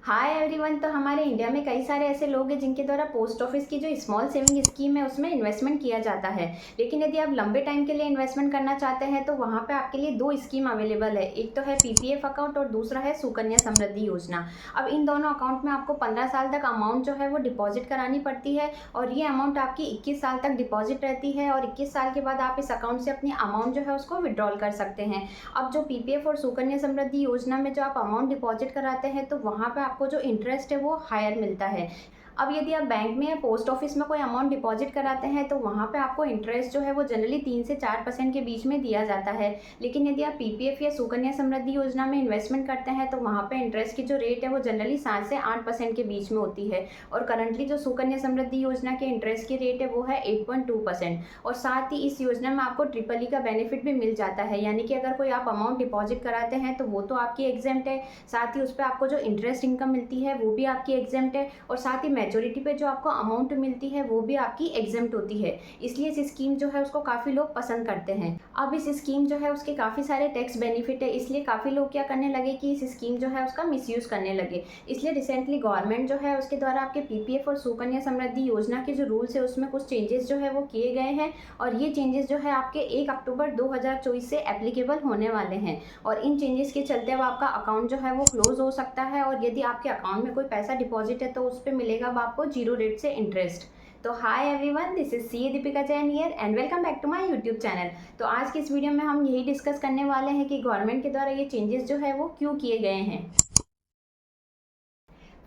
Hi everyone. तो हमारे India में कई सारे ऐसे लोग हैं जिनके द्वारा पोस्ट ऑफिस की जो स्मॉल सेविंग स्कीम है उसमें इन्वेस्टमेंट किया जाता है। लेकिन यदि आप लंबे टाइम के लिए इन्वेस्टमेंट करना चाहते हैं तो वहाँ पे आपके लिए दो स्कीम अवेलेबल है। एक तो है पीपीएफ अकाउंट और दूसरा है सुकन्या समृद्धि योजना। अब इन दोनों अकाउंट में आपको 15 साल तक अमाउंट जो है वो डिपॉजिट करानी पड़ती है और ये अमाउंट आपकी 21 साल तक डिपॉजिट रहती है और 21 साल के बाद आप इस अकाउंट से अपनी अमाउंट जो है उसको विड्रॉल कर सकते हैं। अब जो पीपीएफ और सुकन्या समृद्धि योजना में जो आप अमाउंट डिपॉजिट कराते हैं तो वहाँ पे आपको जो इंटरेस्ट है वो हायर मिलता है। अब यदि आप बैंक में या पोस्ट ऑफिस में कोई अमाउंट डिपॉजिट कराते हैं तो वहाँ पे आपको इंटरेस्ट जो है वो जनरली 3 से 4% के बीच में दिया जाता है। लेकिन यदि आप पीपीएफ या सुकन्या समृद्धि योजना में इन्वेस्टमेंट करते हैं तो वहाँ पे इंटरेस्ट की जो रेट है वो जनरली 7 से 8% के बीच में होती है। और करंटली जो सुकन्या समृद्धि योजना के इंटरेस्ट की रेट है वो है 8.2%। और साथ ही इस योजना में आपको ट्रिपल ई का बेनिफिट भी मिल जाता है, यानी कि अगर कोई आप अमाउंट डिपॉजिट कराते हैं तो वो तो आपकी एग्जेम्प्ट है, साथ ही उस पर आपको जो इंटरेस्ट इनकम मिलती है वो भी आपकी एग्जेम्प्ट है और साथ ही मैच्योरिटी पे जो आपको अमाउंट मिलती है वो भी आपकी एग्जेम्प्ट होती है। इसलिए इस स्कीम जो है उसको काफ़ी लोग पसंद करते हैं। अब इस स्कीम जो है उसके काफ़ी सारे टैक्स बेनिफिट है, इसलिए काफ़ी लोग क्या करने लगे कि इस स्कीम जो है उसका मिसयूज़ करने लगे। इसलिए रिसेंटली गवर्नमेंट जो है उसके द्वारा आपके पीपीएफ और सुकन्या समृद्धि योजना के जो रूल्स है उसमें कुछ चेंजेस जो है वो किए गए हैं और ये चेंजेस जो है आपके 1 अक्टूबर 2024 से एप्लीकेबल होने वाले हैं। और इन चेंजेस के चलते अब आपका अकाउंट जो है वो क्लोज हो सकता है और यदि आपके अकाउंट में कोई पैसा डिपॉजिट है तो उस पर मिलेगा अब आपको 0 रेट से इंटरेस्ट। तो hi everyone, this is C Deepika Jain here and welcome back to my YouTube channel. तो आज की इस वीडियो में हम यही डिस्कस करने वाले हैं कि गवर्नमेंट के द्वारा ये चेंजेस जो है वो क्यों किए गए हैं।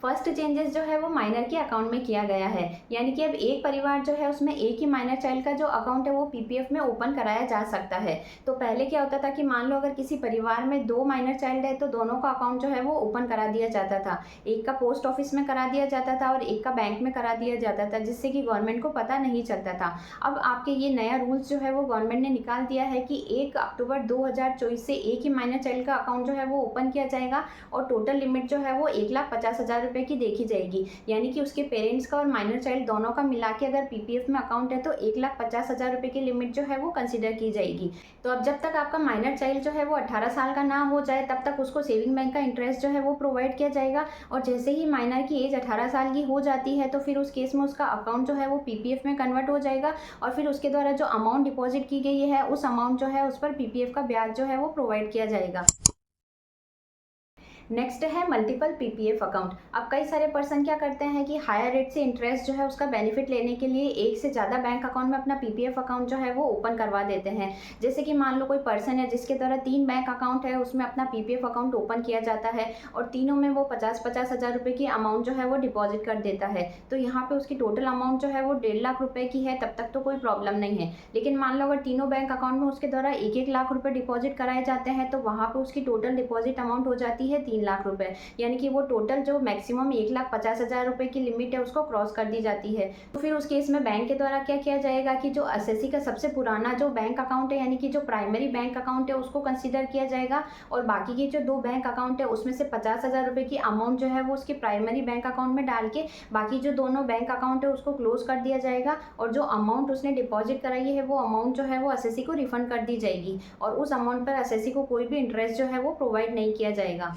फर्स्ट चेंजेस जो है वो माइनर के अकाउंट में किया गया है, यानी कि अब एक परिवार जो है उसमें एक ही माइनर चाइल्ड का जो अकाउंट है वो पीपीएफ में ओपन कराया जा सकता है। तो पहले क्या होता था कि मान लो अगर किसी परिवार में 2 माइनर चाइल्ड है तो दोनों का अकाउंट जो है वो ओपन करा दिया जाता था। एक का पोस्ट ऑफिस में करा दिया जाता था और एक का बैंक में करा दिया जाता था, जिससे कि गवर्नमेंट को पता नहीं चलता था। अब आपके ये नया रूल्स जो है वो गवर्नमेंट ने निकाल दिया है कि 1 अक्टूबर 2024 से एक ही माइनर चाइल्ड का अकाउंट जो है वो ओपन किया जाएगा और टोटल लिमिट जो है वो 1,50,000 रुपये की देखी जाएगी। यानी कि उसके पेरेंट्स का और माइनर चाइल्ड दोनों का मिला के अगर पीपीएफ में अकाउंट है तो 1,50,000 रुपये की लिमिट जो है वो कंसिडर की जाएगी। तो अब जब तक आपका माइनर चाइल्ड जो है वो 18 साल का ना हो जाए तब तक उसको सेविंग बैंक का इंटरेस्ट जो है वो प्रोवाइड किया जाएगा और जैसे ही माइनर की एज 18 साल की हो जाती है तो फिर उस केस में उसका अकाउंट जो है वो पीपीएफ में कन्वर्ट हो जाएगा और फिर उसके द्वारा जो अमाउंट डिपॉजिट की गई है उस अमाउंट जो है उस पर पीपीएफ का ब्याज जो है वो प्रोवाइड किया जाएगा। नेक्स्ट है मल्टीपल पीपीएफ अकाउंट। अब कई सारे पर्सन क्या करते हैं कि हायर रेट से इंटरेस्ट जो है उसका बेनिफिट लेने के लिए एक से ज़्यादा बैंक अकाउंट में अपना पीपीएफ अकाउंट जो है वो ओपन करवा देते हैं। जैसे कि मान लो कोई पर्सन है जिसके द्वारा 3 बैंक अकाउंट है, उसमें अपना पीपीएफ अकाउंट ओपन किया जाता है और तीनों में वो 50-50 हज़ार रुपये की अमाउंट जो है वो डिपॉजिट कर देता है। तो यहाँ पे उसकी टोटल अमाउंट जो है वो 1.5 लाख रुपये की है, तब तक तो कोई प्रॉब्लम नहीं है। लेकिन मान लो अगर तीनों बैंक अकाउंट में उसके द्वारा 1-1 लाख रुपये डिपॉजिट कराए जाते हैं तो वहाँ पर उसकी टोटल डिपॉजिट अमाउंट हो जाती है 3 लाख रुपये, यानी कि वो टोटल जो मैक्सिमम 1,50,000 रुपये की लिमिट है उसको क्रॉस कर दी जाती है। तो फिर उस केस में बैंक के द्वारा क्या किया जाएगा कि जो एसएससी का सबसे पुराना जो बैंक अकाउंट है, यानी कि जो प्राइमरी बैंक अकाउंट है, उसको कंसीडर किया जाएगा और बाकी के जो 2 बैंक अकाउंट है उसमें से 50,000 रुपये की अमाउंट जो है वो उसके प्राइमरी बैंक अकाउंट में डाल के बाकी जो दोनों बैंक अकाउंट है उसको क्लोज कर दिया जाएगा और जो अमाउंट उसने डिपॉजिट कराई है वो अमाउंट जो है वो एसएससी को रिफंड कर दी जाएगी और उस अमाउंट पर एसएससी को कोई भी इंटरेस्ट जो है वो प्रोवाइड नहीं किया जाएगा।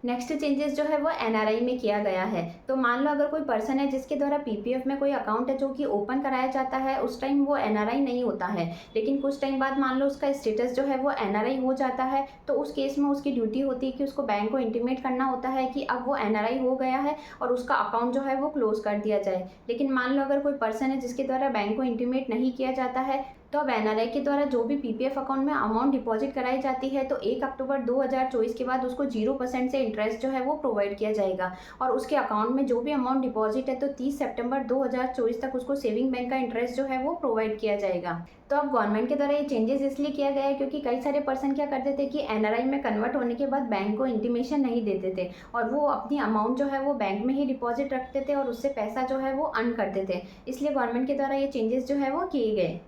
नेक्स्ट चेंजेस जो है वो एनआरआई में किया गया है। तो मान लो अगर कोई पर्सन है जिसके द्वारा पीपीएफ में कोई अकाउंट है जो कि ओपन कराया जाता है, उस टाइम वो एनआरआई नहीं होता है, लेकिन कुछ टाइम बाद मान लो उसका स्टेटस जो है वो एनआरआई हो जाता है, तो उस केस में उसकी ड्यूटी होती है कि उसको बैंक को इंटीमेट करना होता है कि अब वो एनआरआई हो गया है और उसका अकाउंट जो है वो क्लोज कर दिया जाए। लेकिन मान लो अगर कोई पर्सन है जिसके द्वारा बैंक को इंटीमेट नहीं किया जाता है तो अब एनआरआई के द्वारा जो भी पीपीएफ अकाउंट में अमाउंट डिपॉजिट कराई जाती है तो 1 अक्टूबर 2024 के बाद उसको 0% से इंटरेस्ट जो है वो प्रोवाइड किया जाएगा और उसके अकाउंट में जो भी अमाउंट डिपॉजिट है तो 30 सितंबर 2024 तक उसको सेविंग बैंक का इंटरेस्ट जो है वो प्रोवाइड किया जाएगा। तो अब गवर्नमेंट के द्वारा ये चेंजेस इसलिए किया गया है क्योंकि कई सारे पर्सन क्या करते थे कि एनआरआई में कन्वर्ट होने के बाद बैंक को इंटीमेशन नहीं देते थे और वो अपनी अमाउंट जो है वो बैंक में ही डिपॉजिट रखते थे और उससे पैसा जो है वो अर्न करते थे। इसलिए गवर्नमेंट के द्वारा ये चेंजेस जो है वो किए गए।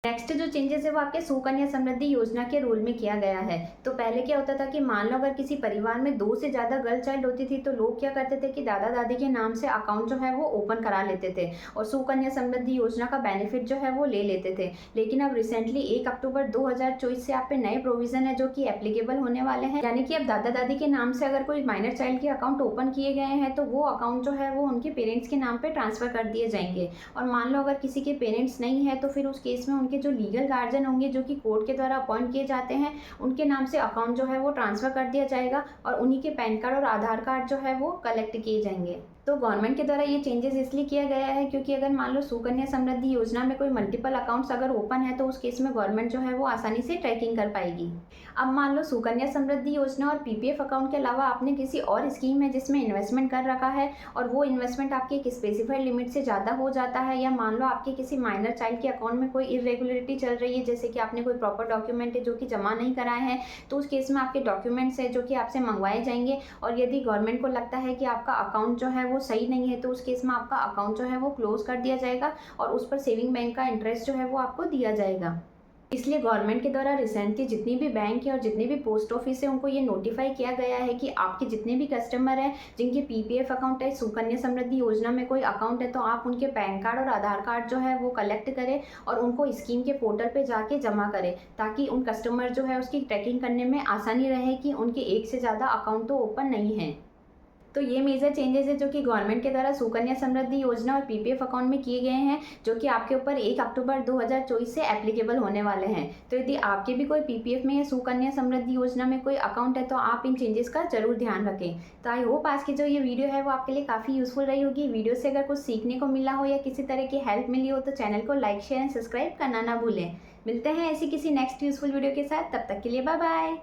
नेक्स्ट जो चेंजेस है वो आपके सुकन्या समृद्धि योजना के रूल में किया गया है। तो पहले क्या होता था कि मान लो अगर किसी परिवार में 2 से ज़्यादा गर्ल चाइल्ड होती थी तो लोग क्या करते थे कि दादा दादी के नाम से अकाउंट जो है वो ओपन करा लेते थे और सुकन्या समृद्धि योजना का बेनिफिट जो है वो ले लेते थे। लेकिन अब रिसेंटली 1 अक्टूबर 2024 से आप पे नए प्रोविजन है जो कि एप्लीकेबल होने वाले हैं, यानी कि अब दादा दादी के नाम से अगर कोई माइनर चाइल्ड के अकाउंट ओपन किए गए हैं तो वो अकाउंट जो है वो उनके पेरेंट्स के नाम पे ट्रांसफर कर दिए जाएंगे। और मान लो अगर किसी के पेरेंट्स नहीं है तो फिर उस केस में उनके जो लीगल गार्जियन होंगे जो कि कोर्ट के द्वारा अपॉइंट किए जाते हैं, उनके नाम से अकाउंट जो है वो ट्रांसफर कर दिया जाएगा और उन्हीं के पैन कार्ड और आधार कार्ड जो है वो कलेक्ट किए जाएंगे। तो गवर्नमेंट के द्वारा ये चेंजेस इसलिए किया गया है क्योंकि अगर मान लो सुकन्या समृद्धि योजना में कोई मल्टीपल अकाउंट्स अगर ओपन है तो उस केस में गवर्नमेंट जो है वो आसानी से ट्रैकिंग कर पाएगी। अब मान लो सुकन्या समृद्धि योजना और पीपीएफ अकाउंट के अलावा आपने किसी और स्कीम है जिसमें इन्वेस्टमेंट कर रखा है और वो इन्वेस्टमेंट आपकी एक स्पेसिफाइड लिमिट से ज़्यादा हो जाता है, या मान लो आपके किसी माइनर चाइल्ड के अकाउंट में कोई इरेगुलरिटी चल रही है, जैसे कि आपने कोई प्रॉपर डॉक्यूमेंट है जो कि जमा नहीं कराए हैं, तो उस केस में आपके डॉक्यूमेंट्स है जो कि आपसे मंगवाए जाएंगे और यदि गवर्नमेंट को लगता है कि आपका अकाउंट जो है वो सही नहीं है तो उस केस में आपका अकाउंट जो है वो क्लोज कर दिया जाएगा और उस पर सेविंग बैंक का इंटरेस्ट जो है वो आपको दिया जाएगा। इसलिए गवर्नमेंट के द्वारा रिसेंटली जितनी भी बैंक है और जितने भी पोस्ट ऑफिस है उनको ये नोटिफाई किया गया है कि आपके जितने भी कस्टमर हैं जिनके पीपीएफ अकाउंट है, सुकन्या समृद्धि योजना में कोई अकाउंट है, तो आप उनके पैन कार्ड और आधार कार्ड जो है वो कलेक्ट करें और उनको स्कीम के पोर्टल पे जाके जमा करें ताकि उन कस्टमर जो है उसकी ट्रैकिंग करने में आसानी रहे कि उनके एक से ज़्यादा अकाउंट तो ओपन नहीं है। तो ये मेजर चेंजेस है जो कि गवर्नमेंट के द्वारा सुकन्या समृद्धि योजना और पीपीएफ अकाउंट में किए गए हैं जो कि आपके ऊपर 1 अक्टूबर 2024 से एप्लीकेबल होने वाले हैं। तो यदि आपके भी कोई पीपीएफ में या सुकन्या समृद्धि योजना में कोई अकाउंट है तो आप इन चेंजेस का जरूर ध्यान रखें। तो आई होप आज की जो ये वीडियो है वो आपके लिए काफ़ी यूजफुल रही होगी। वीडियो से अगर कुछ सीखने को मिला हो या किसी तरह की हेल्प मिली हो तो चैनल को लाइक शेयर एंड सब्सक्राइब करना ना भूलें। मिलते हैं ऐसी किसी नेक्स्ट यूजफुल वीडियो के साथ, तब तक के लिए बाय बाय।